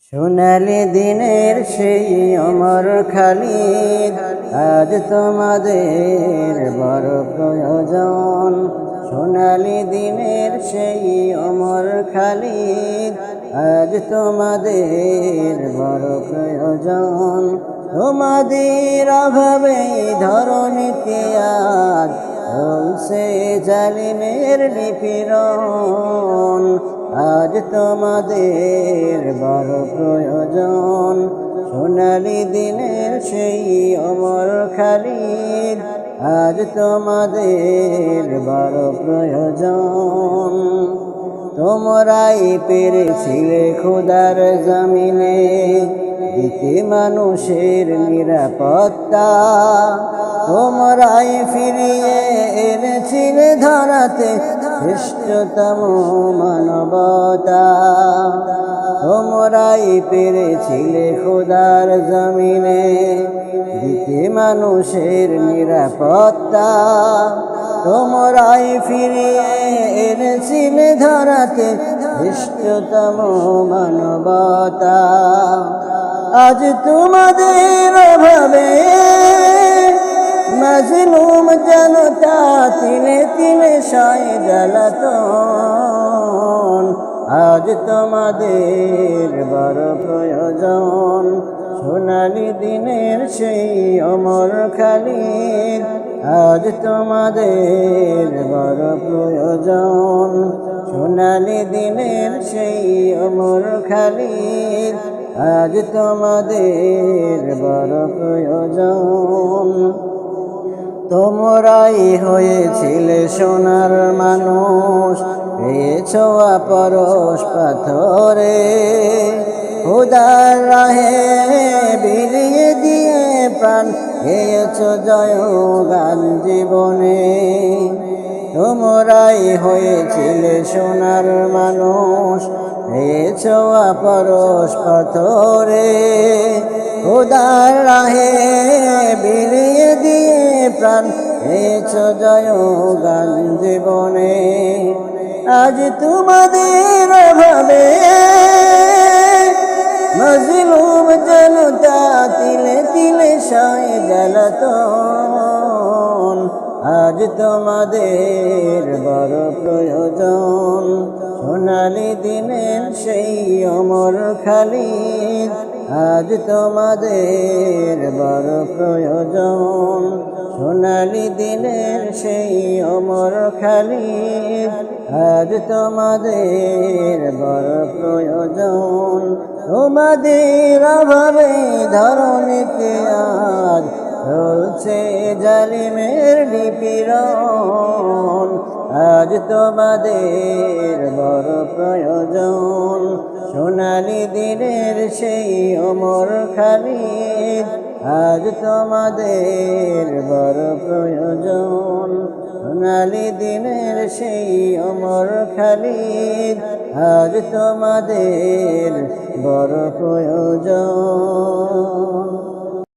সোনালি দিনের সেই অমর খালিদ, আজ তোমাদের বড় প্রয়োজন। সোনালি দিনের সেই অমর খালিদ, আজ তোমাদের বড় প্রয়োজন। তোমাদের অভাবে ধরণীতে আজ চলছে জালিমের নিপীড়ন। আজ তোমাদের বড় প্রয়োজন। সোনালি দিনের সেই অমর খালিদ, আজ তোমাদের বড় প্রয়োজন। তোমরাই পেরেছিলে খোদার জমিনে দিতে মানুষের নিরাপত্তা। তোমরাই ফিরিয়ে এনেছিলে ধরাতে শ্রেষ্ঠতম মানবতা। তোমরাই পেরেছিলে খোদার জমিনে দিতে মানুষের নিরাপত্তা। তোমরাই ফিরিয়ে এনেছিলে ধরাতে শ্রেষ্ঠতম মানবতা। আজ তোমাদের অভাবে মাজলুম জনতা তিলে তিলে সয় জ্বালাতন। আজ তোমাদের বড় প্রয়োজন। সোনালি দিনের সেই অমর খালিদ, আজ তোমাদের বড় প্রয়োজন। সোনালি দিনের সেই অমর খালিদ, আজ তোমাদের বড় প্রয়োজন। তোমরাই হয়েছিলে সোনার মানুষ, পেয়েছ পরশ পাথরে। খোদার রাহে বিলিয়ে দিয়ে প্রাণ পেয়েছ জয়গান জীবনে। তোমরাই হয়েছিলে সোনার মানুষ, পেয়েছ পরশ পাথরে। খোদার রাহে বিলিয়ে দিয়ে প্রাণ পেয়েছ জয়গান জীবনে। আজ তোমাদের অভাবে মাজলুম জনতা তিলে তিলে সয় জ্বালাতন। আজ তোমাদের বড় প্রয়োজন। সোনালি দিনের সেই অমর খালিদ, আজ তোমাদের বড় প্রয়োজন। সোনালি দিনের সেই অমর খালিদ, আজ তোমাদের বড় প্রয়োজন। তোমাদের অভাবে ধরণীতে আজ চলছে জালিমের নিপীড়ন। আজ তোমাদের বড় প্রয়োজন। সোনালি দিনের সেই অমর খালিদ, আজ তোমাদের বড় প্রয়োজন। সোনালি দিনের সেই অমর খালিদ, আজ তোমাদের বড় প্রয়োজন।